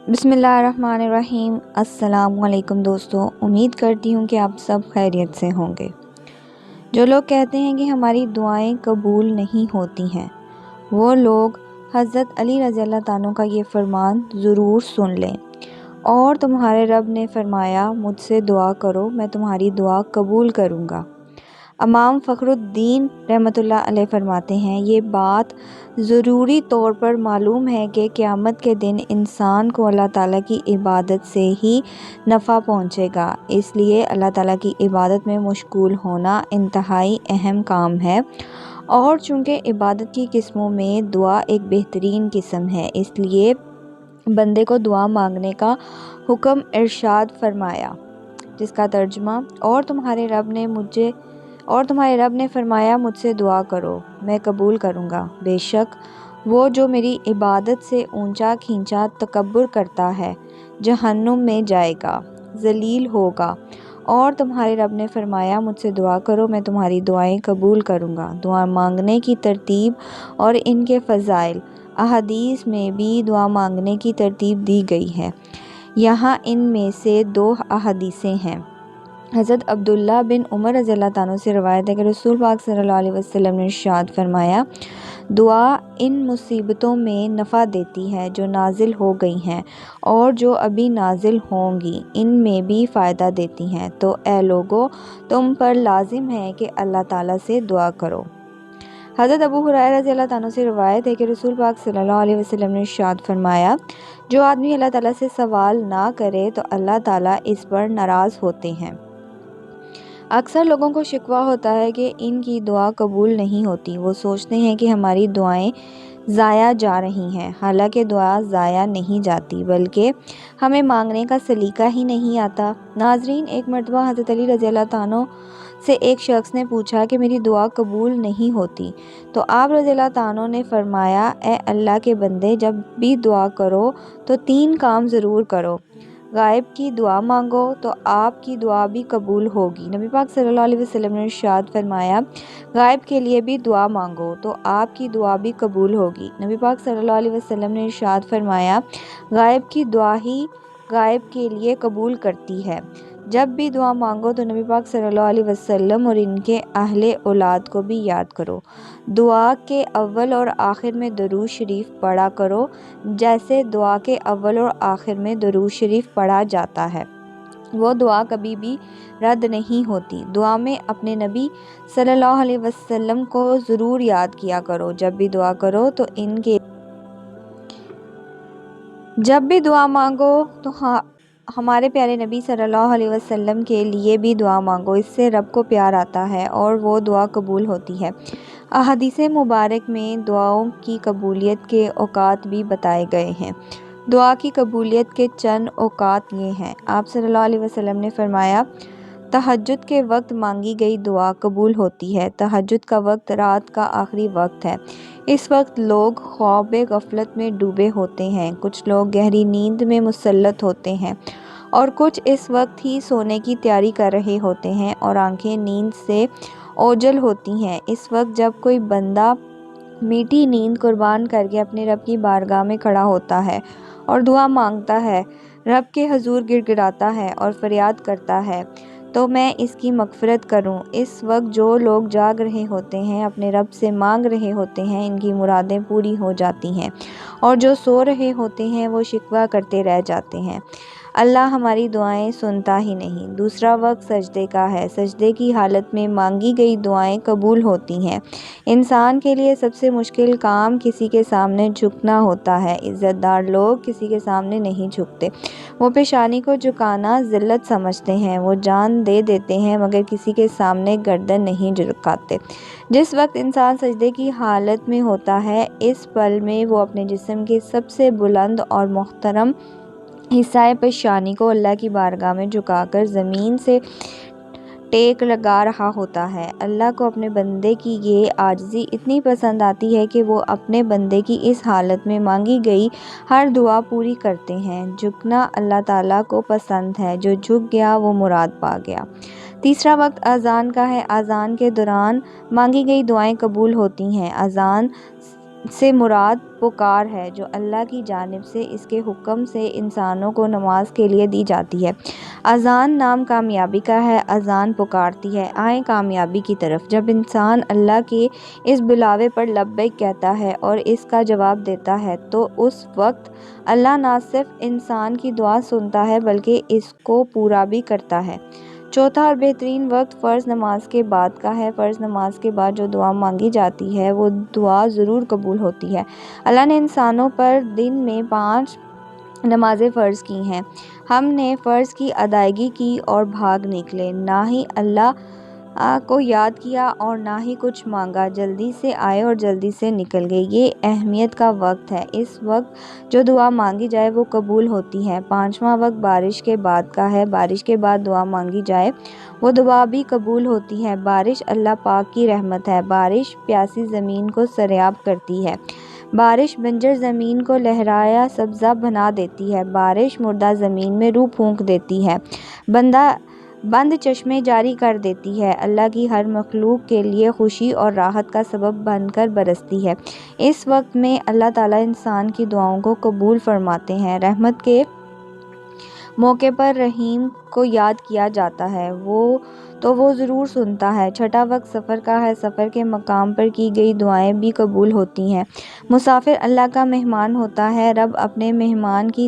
بسم اللہ الرحمن الرحیم۔ السلام علیکم دوستو، امید کرتی ہوں کہ آپ سب خیریت سے ہوں گے۔ جو لوگ کہتے ہیں کہ ہماری دعائیں قبول نہیں ہوتی ہیں، وہ لوگ حضرت علی رضی اللہ عنہ کا یہ فرمان ضرور سن لیں۔ اور تمہارے رب نے فرمایا، مجھ سے دعا کرو، میں تمہاری دعا قبول کروں گا۔ امام فخر الدین رحمۃ اللہ علیہ فرماتے ہیں، یہ بات ضروری طور پر معلوم ہے کہ قیامت کے دن انسان کو اللہ تعالیٰ کی عبادت سے ہی نفع پہنچے گا، اس لیے اللہ تعالیٰ کی عبادت میں مشغول ہونا انتہائی اہم کام ہے۔ اور چونکہ عبادت کی قسموں میں دعا ایک بہترین قسم ہے، اس لیے بندے کو دعا مانگنے کا حکم ارشاد فرمایا، جس کا ترجمہ اور تمہارے رب نے فرمایا، مجھ سے دعا کرو، میں قبول کروں گا۔ بے شک وہ جو میری عبادت سے اونچا کھینچا تکبر کرتا ہے، جہنم میں جائے گا، ذلیل ہوگا۔ اور تمہارے رب نے فرمایا، مجھ سے دعا کرو، میں تمہاری دعائیں قبول کروں گا۔ دعا مانگنے کی ترتیب اور ان کے فضائل احادیث میں بھی دعا مانگنے کی ترتیب دی گئی ہے۔ یہاں ان میں سے 2 احادیثیں ہیں۔ حضرت عبداللہ بن عمر رضی اللہ عنہ سے روایت ہے کہ رسول پاک صلی اللہ علیہ وسلم نے ارشاد فرمایا، دعا ان مصیبتوں میں نفع دیتی ہے جو نازل ہو گئی ہیں اور جو ابھی نازل ہوں گی، ان میں بھی فائدہ دیتی ہیں۔ تو اے لوگو، تم پر لازم ہے کہ اللہ تعالیٰ سے دعا کرو۔ حضرت ابو ہریرہ رضی اللہ عنہ سے روایت ہے کہ رسول پاک صلی اللہ علیہ وسلم نے ارشاد فرمایا، جو آدمی اللہ تعالیٰ سے سوال نہ کرے تو اللہ تعالیٰ اس پر ناراض ہوتے ہیں۔ اکثر لوگوں کو شکوہ ہوتا ہے کہ ان کی دعا قبول نہیں ہوتی۔ وہ سوچتے ہیں کہ ہماری دعائیں ضائع جا رہی ہیں، حالانکہ دعا ضائع نہیں جاتی، بلکہ ہمیں مانگنے کا سلیقہ ہی نہیں آتا۔ ناظرین، ایک مرتبہ حضرت علی رضی اللہ عنہ سے ایک شخص نے پوچھا کہ میری دعا قبول نہیں ہوتی، تو آپ رضی اللہ عنہ نے فرمایا، اے اللہ کے بندے، جب بھی دعا کرو تو 3 کام ضرور کرو۔ غائب کی دعا مانگو تو آپ کی دعا بھی قبول ہوگی۔ نبی پاک صلی اللہ علیہ وسلم نے ارشاد فرمایا، غائب کے لیے بھی دعا مانگو تو آپ کی دعا بھی قبول ہوگی۔ نبی پاک صلی اللہ علیہ وسلم نے ارشاد فرمایا، غائب کی دعا ہی غائب کے لیے قبول کرتی ہے۔ جب بھی دعا مانگو تو نبی پاک صلی اللہ علیہ وسلم اور ان کے اہل اولاد کو بھی یاد کرو۔ دعا کے اول اور آخر میں درود شریف پڑھا کرو، جیسے دعا کے اول اور آخر میں درود شریف پڑھا جاتا ہے، وہ دعا کبھی بھی رد نہیں ہوتی۔ دعا میں اپنے نبی صلی اللہ علیہ وسلم کو ضرور یاد کیا کرو۔ جب بھی دعا کرو تو جب بھی دعا مانگو تو ہمارے پیارے نبی صلی اللہ علیہ وسلم کے لیے بھی دعا مانگو، اس سے رب کو پیار آتا ہے اور وہ دعا قبول ہوتی ہے۔ احادیث مبارک میں دعاؤں کی قبولیت کے اوقات بھی بتائے گئے ہیں۔ دعا کی قبولیت کے چند اوقات یہ ہیں۔ آپ صلی اللہ علیہ وسلم نے فرمایا، تہجد کے وقت مانگی گئی دعا قبول ہوتی ہے۔ تہجد کا وقت رات کا آخری وقت ہے۔ اس وقت لوگ خواب غفلت میں ڈوبے ہوتے ہیں، کچھ لوگ گہری نیند میں مسلط ہوتے ہیں اور کچھ اس وقت ہی سونے کی تیاری کر رہے ہوتے ہیں اور آنکھیں نیند سے اوجھل ہوتی ہیں۔ اس وقت جب کوئی بندہ میٹھی نیند قربان کر کے اپنے رب کی بارگاہ میں کھڑا ہوتا ہے اور دعا مانگتا ہے، رب کے حضور گڑ گڑاتا ہے اور فریاد کرتا ہے تو میں اس کی مغفرت کروں۔ اس وقت جو لوگ جاگ رہے ہوتے ہیں، اپنے رب سے مانگ رہے ہوتے ہیں، ان کی مرادیں پوری ہو جاتی ہیں، اور جو سو رہے ہوتے ہیں وہ شکوہ کرتے رہ جاتے ہیں، اللہ ہماری دعائیں سنتا ہی نہیں۔ دوسرا وقت سجدے کا ہے۔ سجدے کی حالت میں مانگی گئی دعائیں قبول ہوتی ہیں۔ انسان کے لیے سب سے مشکل کام کسی کے سامنے جھکنا ہوتا ہے۔ عزت دار لوگ کسی کے سامنے نہیں جھکتے، وہ پیشانی کو جھکانا ذلت سمجھتے ہیں، وہ جان دے دیتے ہیں مگر کسی کے سامنے گردن نہیں جھکاتے۔ جس وقت انسان سجدے کی حالت میں ہوتا ہے، اس پل میں وہ اپنے جسم کے سب سے بلند اور محترم حصہ پیشانی کو اللہ کی بارگاہ میں جھکا کر زمین سے ٹیک لگا رہا ہوتا ہے۔ اللہ کو اپنے بندے کی یہ عاجزی اتنی پسند آتی ہے کہ وہ اپنے بندے کی اس حالت میں مانگی گئی ہر دعا پوری کرتے ہیں۔ جھکنا اللہ تعالیٰ کو پسند ہے، جو جھک گیا وہ مراد پا گیا۔ تیسرا وقت اذان کا ہے۔ اذان کے دوران مانگی گئی دعائیں قبول ہوتی ہیں۔ اذان سے مراد پکار ہے جو اللہ کی جانب سے اس کے حکم سے انسانوں کو نماز کے لیے دی جاتی ہے۔ اذان نام کامیابی کا ہے، اذان پکارتی ہے آئیں کامیابی کی طرف۔ جب انسان اللہ کے اس بلاوے پر لبیک کہتا ہے اور اس کا جواب دیتا ہے تو اس وقت اللہ نہ صرف انسان کی دعا سنتا ہے بلکہ اس کو پورا بھی کرتا ہے۔ چوتھا اور بہترین وقت فرض نماز کے بعد کا ہے۔ فرض نماز کے بعد جو دعا مانگی جاتی ہے وہ دعا ضرور قبول ہوتی ہے۔ اللہ نے انسانوں پر دن میں 5 نمازیں فرض کی ہیں۔ ہم نے فرض کی ادائیگی کی اور بھاگ نکلے، نہ ہی اللہ کو یاد کیا اور نہ ہی کچھ مانگا، جلدی سے آئے اور جلدی سے نکل گئے۔ یہ اہمیت کا وقت ہے۔ اس وقت جو دعا مانگی جائے وہ قبول ہوتی ہے۔ 5واں وقت بارش کے بعد کا ہے۔ بارش کے بعد دعا مانگی جائے وہ دعا بھی قبول ہوتی ہے۔ بارش اللہ پاک کی رحمت ہے۔ بارش پیاسی زمین کو سیراب کرتی ہے۔ بارش بنجر زمین کو لہرایا سبزہ بنا دیتی ہے۔ بارش مردہ زمین میں روح پھونک دیتی ہے، بند چشمے جاری کر دیتی ہے، اللہ کی ہر مخلوق کے لیے خوشی اور راحت کا سبب بن کر برستی ہے۔ اس وقت میں اللہ تعالیٰ انسان کی دعاؤں کو قبول فرماتے ہیں۔ رحمت کے موقع پر رحیم کو یاد کیا جاتا ہے تو وہ ضرور سنتا ہے۔ چھٹا وقت سفر کا ہے۔ سفر کے مقام پر کی گئی دعائیں بھی قبول ہوتی ہیں۔ مسافر اللہ کا مہمان ہوتا ہے، رب اپنے مہمان کی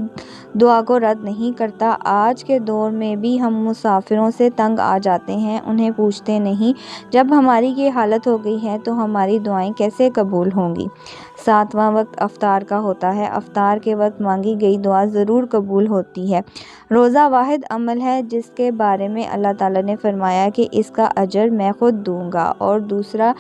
دعا کو رد نہیں کرتا۔ آج کے دور میں بھی ہم مسافروں سے تنگ آ جاتے ہیں، انہیں پوچھتے نہیں جب ہماری یہ حالت ہو گئی ہے تو ہماری دعائیں کیسے قبول ہوں گی۔ 7واں وقت افطار کا ہوتا ہے۔ افطار کے وقت مانگی گئی دعا ضرور قبول ہوتی ہے۔ روزہ واحد عمل ہے جس کے بارے میں اللہ تعالیٰ نے فرمایا کہ اس کا اجر میں خود دوں گا، اور دوسرا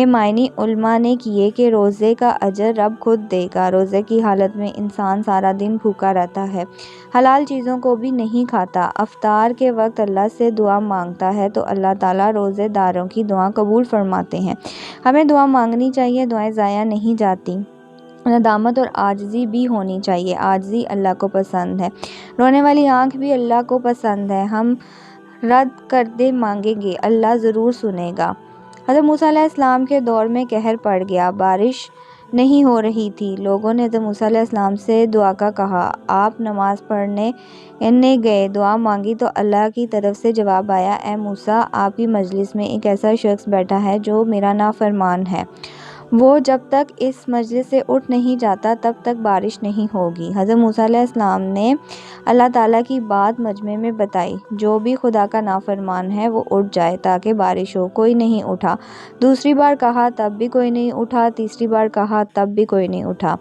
معنی علماء نے کیے کہ روزے کا اجر رب خود دے گا۔ روزے کی حالت میں انسان سارا دن بھوکا رہتا ہے، حلال چیزوں کو بھی نہیں کھاتا۔ افطار کے وقت اللہ سے دعا مانگتا ہے تو اللہ تعالیٰ روزے داروں کی دعا قبول فرماتے ہیں۔ ہمیں دعا مانگنی چاہیے، دعائیں ضائع نہیں جاتی۔ ندامت اور عاجزی بھی ہونی چاہیے۔ عاجزی اللہ کو پسند ہے، رونے والی آنکھ بھی اللہ کو پسند ہے۔ ہم رد کردے مانگیں گے، اللہ ضرور سنے گا۔ حضرت موسیٰ علیہ السلام کے دور میں قہر پڑ گیا، بارش نہیں ہو رہی تھی۔ لوگوں نے حضرت موسیٰ علیہ السلام سے دعا کا کہا۔ آپ نماز پڑھنے گئے، دعا مانگی تو اللہ کی طرف سے جواب آیا، اے موسیٰ، آپ کی مجلس میں ایک ایسا شخص بیٹھا ہے جو میرا نافرمان ہے، وہ جب تک اس مجلس سے اٹھ نہیں جاتا تب تک بارش نہیں ہوگی۔ حضرت موسیٰ علیہ السلام نے اللہ تعالیٰ کی بات مجمع میں بتائی، جو بھی خدا کا نافرمان ہے وہ اٹھ جائے تاکہ بارش ہو۔ کوئی نہیں اٹھا۔ دوسری بار کہا تب بھی کوئی نہیں اٹھا، تیسری بار کہا تب بھی کوئی نہیں اٹھا۔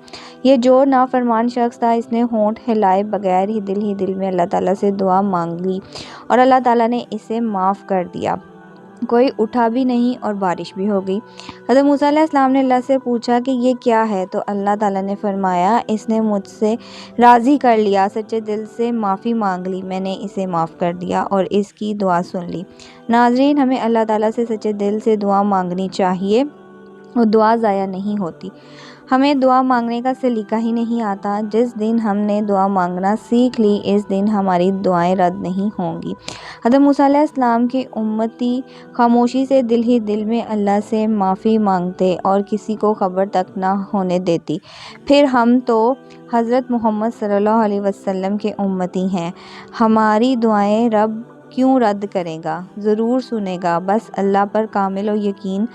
یہ جو نافرمان شخص تھا اس نے ہونٹ ہلائے بغیر ہی دل میں اللہ تعالیٰ سے دعا مانگ لی اور اللہ تعالیٰ نے اسے معاف کر دیا۔ کوئی اٹھا بھی نہیں اور بارش بھی ہو گئی۔ حضرت موسیٰ علیہ السلام نے اللہ سے پوچھا کہ یہ کیا ہے؟ تو اللہ تعالیٰ نے فرمایا، اس نے مجھ سے راضی کر لیا، سچے دل سے معافی مانگ لی، میں نے اسے معاف کر دیا اور اس کی دعا سن لی۔ ناظرین، ہمیں اللہ تعالیٰ سے سچے دل سے دعا مانگنی چاہیے اور دعا ضائع نہیں ہوتی۔ ہمیں دعا مانگنے کا سلیقہ ہی نہیں آتا۔ جس دن ہم نے دعا مانگنا سیکھ لی اس دن ہماری دعائیں رد نہیں ہوں گی۔ حضرت موسیٰ علیہ السلام کے امتی خاموشی سے دل میں اللہ سے معافی مانگتے اور کسی کو خبر تک نہ ہونے دیتی۔ پھر ہم تو حضرت محمد صلی اللہ علیہ وسلم کے امتی ہیں، ہماری دعائیں رب کیوں رد کرے گا؟ ضرور سنے گا۔ بس اللہ پر کامل یقین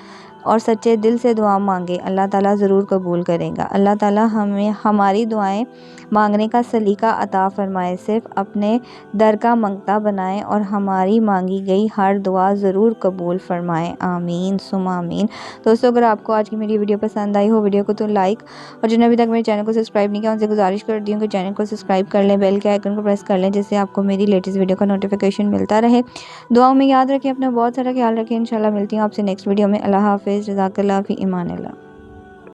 اور سچے دل سے دعا مانگے، اللہ تعالیٰ ضرور قبول کرے گا۔ اللہ تعالیٰ ہمیں ہماری دعائیں مانگنے کا سلیقہ عطا فرمائے، صرف اپنے در کا منگتا بنائے اور ہماری مانگی گئی ہر دعا ضرور قبول فرمائے۔ آمین ثم آمین۔ دوستو، اگر آپ کو آج کی میری ویڈیو پسند آئی ہو، ویڈیو کو تو لائک، اور جنہوں نے ابھی تک میرے چینل کو سبسکرائب نہیں کیا ان سے گزارش کرتی ہوں کہ چینل کو سبسکرائب کر لیں، بیل کے آئیکن کو پریس کر لیں جس سے آپ کو میری لیٹسٹ ویڈیو کا نوٹیفیکیشن ملتا رہے۔ دعاؤں میں یاد رکھیں، اپنا بہت سارا خیال رکھیں۔ انشاءاللہ ملتی ہوں آپ سے نیکسٹ ویڈیو میں۔ اللہ حافظ، جزاک اللہ، فی امان اللہ۔